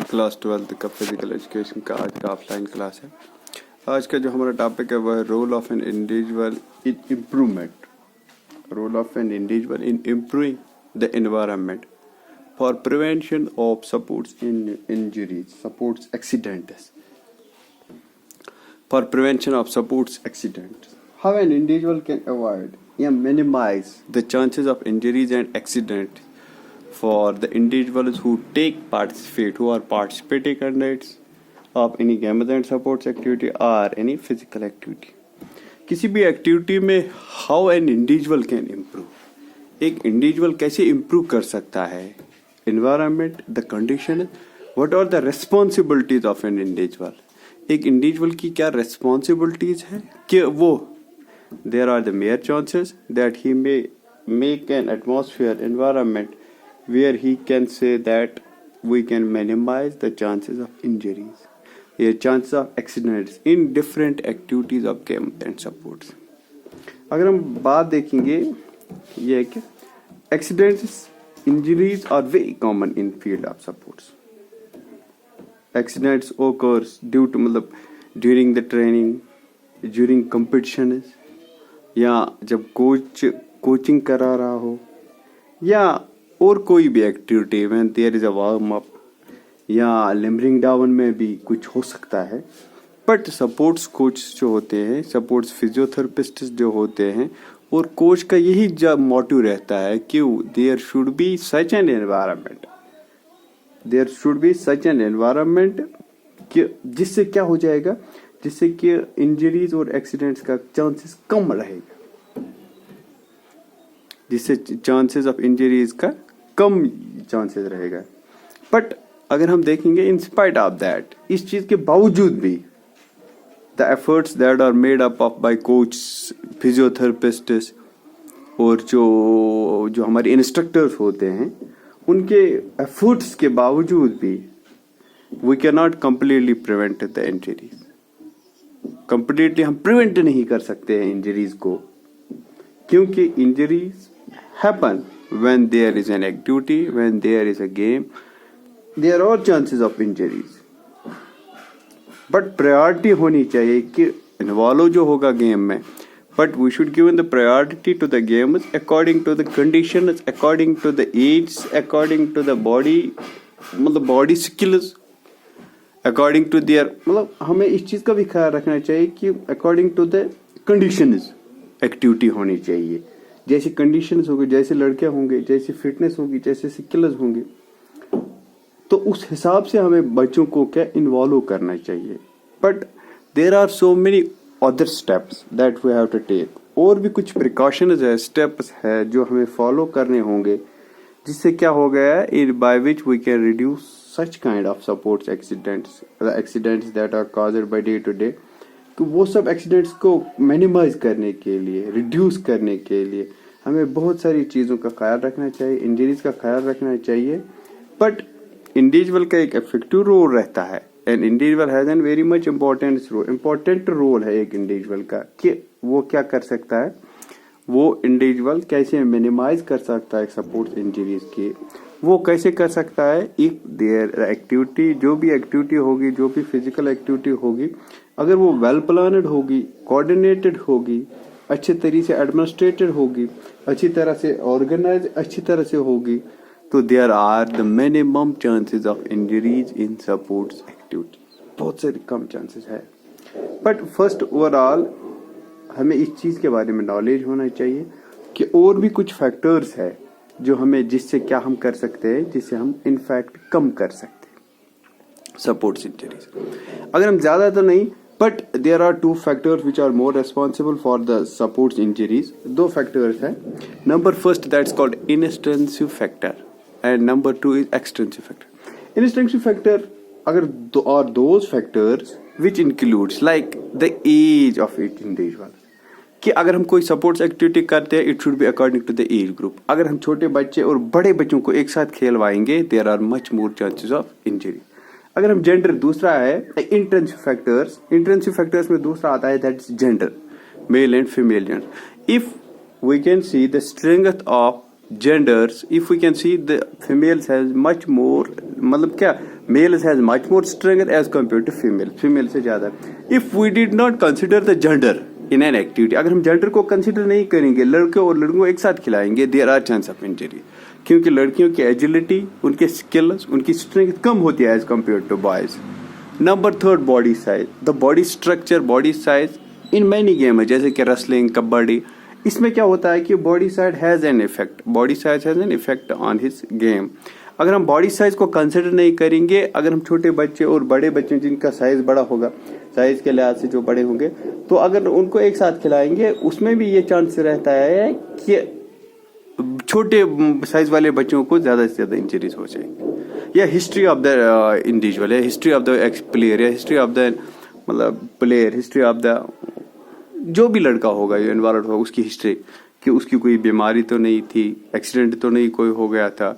Class 12 का physical education का आज का ऑफलाइन क्लास है। आज का जो हमारा टॉपिक है वह है role of an individual in improvement, role of an individual in improving the environment for prevention of sports in injuries, sports accidents, for prevention of sports accidents, how an individual can avoid या minimise the chances of injuries and accident for the individuals who who are participating candidates of any games and sports activity or any physical activity. किसी भी activity में how an individual can improve, एक individual कैसे improve कर सकता है, environment, the condition, what are the responsibilities of an individual, एक individual की क्या responsibilities है कि वो there are the mere chances that he may make an atmosphere environment where he can say that we can minimize the chances of injuries, the chances of accidents in different activities of game and sports. अगर हम बात देखेंगे ये है कि accidents, injuries are very common in field of sports. Accidents occurs due to मतलब during the training, during competitions, या जब कोचिंग करा रहा हो, या और कोई भी एक्टिविटी में there is a warm up या लिम्बरिंग डाउन में भी कुछ हो सकता है। बट सपोर्ट्स कोच जो होते हैं, सपोर्ट्स फिजियोथेरेपिस्ट जो होते हैं, और कोच का यही जब मोटिव रहता है कि there should be such an environment, there should be such an environment कि जिससे क्या हो जाएगा, जिससे कि इंजरीज और एक्सीडेंट्स का चांसेस कम रहेगा, जिससे चांसेस ऑफ इंजरीज का कम चांसेस रहेगा। बट अगर हम देखेंगे इन स्पाइट ऑफ दैट, इस चीज के बावजूद भी the efforts that are made up of by coach, physiotherapists और जो हमारे इंस्ट्रक्टर्स होते हैं, उनके एफर्ट्स के बावजूद भी we can not completely prevent the injuries. Completely हम प्रिवेंट नहीं कर सकते हैं इंजरीज को, क्योंकि injuries happen when there is an activity, when there is a game, there are chances of injuries. But priority होनी चाहिए कि इन्वॉल्व जो होगा गेम में, but we should give the priority to the games according to the conditions, according to the age, according to the body, मतलब body skills, according to their, मतलब हमें इस चीज का भी ख्याल रखना चाहिए कि according to the conditions activity होनी चाहिए। जैसी कंडीशंस होगी, जैसे लड़के होंगे, जैसी फिटनेस होगी, जैसे स्किल्स होंगे, तो उस हिसाब से हमें बच्चों को क्या इन्वॉल्व करना चाहिए। But there are so many other steps that we have to take, और भी कुछ प्रिकॉशंस है, स्टेप्स है जो हमें फॉलो करने होंगे, जिससे क्या हो गया है, by which we can reduce such kind of sports accidents, the accidents that are caused by day to day. तो वो सब एक्सीडेंट्स को मिनिमाइज करने के लिए, रिड्यूस करने के लिए हमें बहुत सारी चीज़ों का ख्याल रखना चाहिए, इंजरीज का ख्याल रखना चाहिए। बट इंडिविजुअल का एक इफेक्टिव रोल रहता है, and individual has an very much important role है एक इंडिविजुअल का, कि वो क्या कर सकता है, वो इंडिविजुअल कैसे मिनिमाइज कर सकता है सपोर्ट्स इंजरीज की, वो कैसे कर सकता है। एक देयर एक्टिविटी, जो भी एक्टिविटी होगी, जो भी फिजिकल एक्टिविटी होगी, अगर वो वेल प्लानड होगी, कोऑर्डिनेटेड होगी, अच्छे तरीके से एडमिनिस्ट्रेटेड होगी, अच्छी तरह से ऑर्गेनाइज अच्छी तरह से होगी, तो there are the minimum chances of injuries in sports activities, बहुत सारे कम चांसेस है। बट फर्स्ट ओवरऑल हमें इस चीज के बारे में नॉलेज होना चाहिए कि और भी कुछ फैक्टर्स है जो हमें, जिससे क्या हम कर सकते हैं, जिससे हम इनफैक्ट कम कर सकते हैं सपोर्ट्स इंजरीज। अगर हम ज्यादा तो नहीं, but there are two factors which are more responsible for the supports injuries. दो factors हैं. Number first, that's called intrinsic factor, and number two is extrinsic factor. Intrinsic factor अगर are those factors which includes like the age of each individual. कि अगर हम कोई supports activity करते हैं, it should be according to the age group. अगर हम छोटे बच्चे और बड़े बच्चों को एक साथ खेलवाएंगे, there are much more chances of injury. अगर हम जेंडर, दूसरा है इंट्रिंसिक फैक्टर्स में दूसरा आता है that gender, male and female gender. If we can see the strength of genders, if we can see, the females has much more, मतलब क्या, males has much more strength as compared to female से ज्यादा. If we did not consider the gender in an activity, अगर हम gender को consider नहीं करेंगे, लड़के और लड़कों को एक साथ खिलाएंगे, there are chance of injury, क्योंकि लड़कियों की agility, उनके skills, उनकी strength कम होती है as compared to boys. Number third, body size. The body structure, body size in many games, जैसे कि wrestling, कबड्डी, इसमें क्या होता है कि body size has an effect on his game. अगर हम बॉडी साइज को कंसिडर नहीं करेंगे, अगर हम छोटे बच्चे और बड़े बच्चे जिनका साइज बड़ा होगा, साइज के लिहाज से जो बड़े होंगे, तो अगर उनको एक साथ खिलाएंगे, उसमें भी ये चांस रहता है कि छोटे साइज वाले बच्चों को ज्यादा से ज्यादा इंजरीज हो जाएगी. या हिस्ट्री ऑफ द इंडिविजुअल, या हिस्ट्री ऑफ द प्लेयर, या हिस्ट्री ऑफ द मतलब प्लेयर, हिस्ट्री ऑफ द जो भी लड़का होगा, ये इन्वॉल्व होगा, उसकी हिस्ट्री कि उसकी कोई बीमारी तो नहीं थी, एक्सीडेंट तो नहीं कोई हो गया था,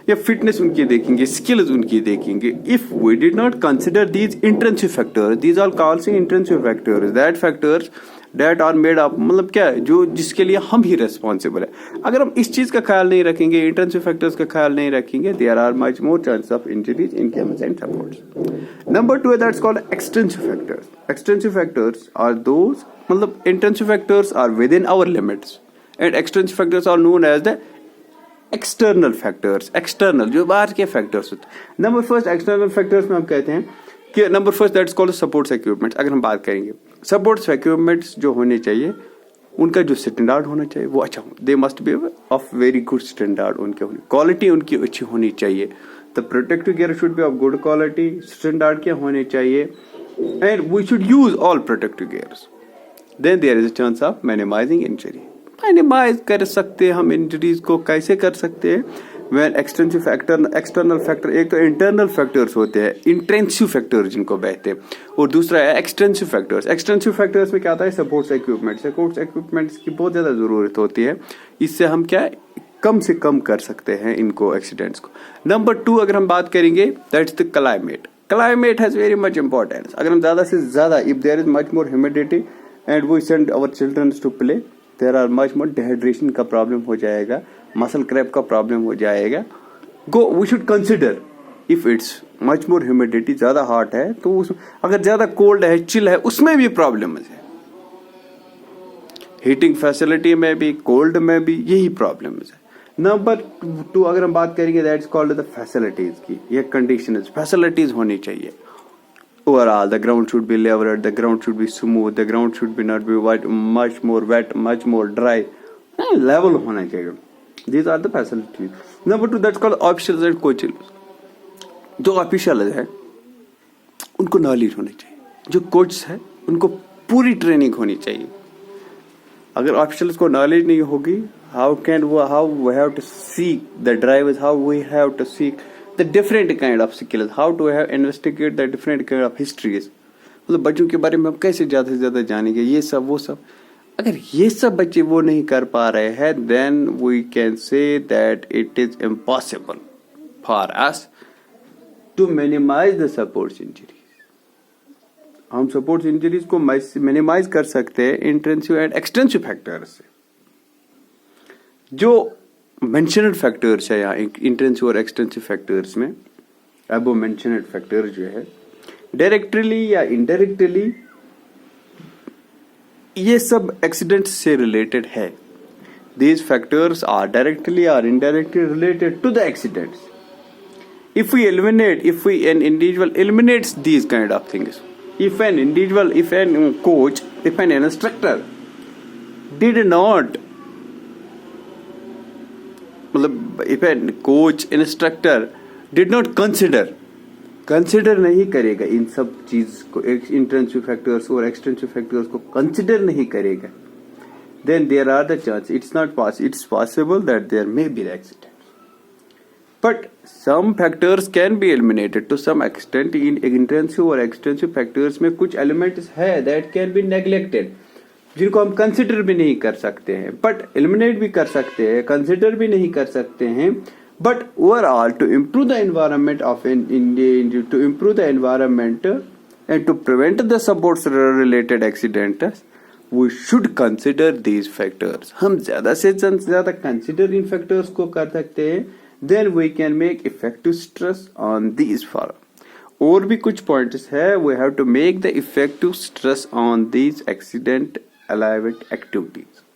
या फिटनेस उनकी देखेंगे, स्किल्स उनकी देखेंगे. If we did not consider these intrinsic factors, these are called intrinsic factors, that factors that are made up, मतलब क्या है, जो जिसके लिए हम ही रेस्पॉन्सिबल है. अगर हम इस चीज का ख्याल नहीं रखेंगे, इंट्रिंसिक फैक्टर्स का ख्याल नहीं रखेंगे, there are much more chances of injuries in games and sports. Number 2 that's called extensive factors. Extensive factors are those, मतलब intensive factors are within our limits and extensive factors are known as the external factors. External जो बाहर के factors होते हैं. Number first external factors में हम कहते हैं कि number first that's called supports equipments. अगर हम बात करेंगे सपोर्ट्स इक्विपमेंट्स जो होने चाहिए, उनका जो स्टैंडर्ड होना चाहिए वो अच्छा हो. They must be of very good standard, उनके क्वालिटी उनकी अच्छी होनी चाहिए. The protective gear should be of good quality, standard के होने चाहिए, and we should use all protective gears. Then there is a chance of minimising injury. Minimise कर सकते हैं हम इंजरीज को, कैसे कर सकते हैं? When extensive factor, external factor, एक तो इंटरनल फैक्टर्स होते हैं, इंटेंसिव फैक्टर्स जिनको कहते हैं, और दूसरा है एक्सटेंसिव फैक्टर्स. एक्सटेंसिव फैक्टर्स में क्या आता है? Supports equipment. सपोर्ट्स इक्विपमेंट्स की बहुत ज्यादा जरूरत होती है, इससे हम क्या कम से कम कर सकते हैं इनको, एक्सीडेंट्स को. नंबर 2 अगर हम बात करेंगे, that's the climate. Climate has very much importance. अगर हम ज्यादा से ज्यादा, if there is much more humidity and we send our children to play, there are much more dehydration का प्रॉब्लम हो जाएगा, मसल क्रैम्प का प्रॉब्लम हो जाएगा. We should consider if it's much more humidity, ज्यादा हॉट है तो अगर ज्यादा कोल्ड है, चिल है, उसमें भी प्रॉब्लम है. हीटिंग फैसिलिटी में भी, कोल्ड में भी यही प्रॉब्लम है. नंबर 2 अगर हम बात करेंगे, दैट्स कॉल्ड द फैसिलिटीज की. ये कंडीशन फैसिलिटीज होनी चाहिए. Overall, the ground should be leveled, the ground should be smooth, the ground should be not be wet, much more wet, much more dry. Level होना चाहिए. These are the facilities. Number 2, that's called officials and coaches. जो officials है, उनको knowledge होनी चाहिए. जो coaches है, उनको पूरी ट्रेनिंग होनी चाहिए. अगर officials को knowledge नहीं होगी, how we have to seek the drivers, how we have to seek the different kind of skills, how to have investigate the different kind of histories. मतलब बच्चों के बारे में हम कैसे ज्यादा से ज्यादा जानेंगे, ये सब वो सब. अगर ये सब बच्चे वो नहीं कर पा रहे हैं, then we can say that it is impossible for us to minimize the supports injuries. हम सपोर्ट्स इंजरीज को मिनिमाइज कर सकते हैं इंटेंसिव एंड एक्सटेंसिव फैक्टर्स से. जो मेंशनड फैक्टर्स है यहाँ इंटेंसिव और एक्सटेंसिव फैक्टर्स में, अब वो मेंशनड फैक्टर जो है डायरेक्टली या इनडायरेक्टली ये सब एक्सीडेंट्स से रिलेटेड है. दीज फैक्टर्स आर डायरेक्टली और indirectly related to the accidents. if an individual eliminates these kind of things, if an coach, if an instructor did not, if a coach, instructor did not consider नहीं करेगा इन सब चीज को, intensive factors और extensive factors को consider नहीं करेगा, then there are the chances, it's possible that there may be accidents. But some factors can be eliminated to some extent. In intensive और extensive factors में कुछ elements है that can be neglected, जिनको हम consider भी नहीं कर सकते हैं, बट एलिमिनेट भी कर सकते हैं, कंसिडर भी नहीं कर सकते हैं. But overall to improve the environment of India, to improve the environment and to prevent the sports related accidents, we should consider these factors. हम ज़्यादा से ज़्यादा consider इन factors को कर सकते हैं, then we can make effective stress on these for. और भी कुछ points है, we have to make the effective stress on these accident alignment activities.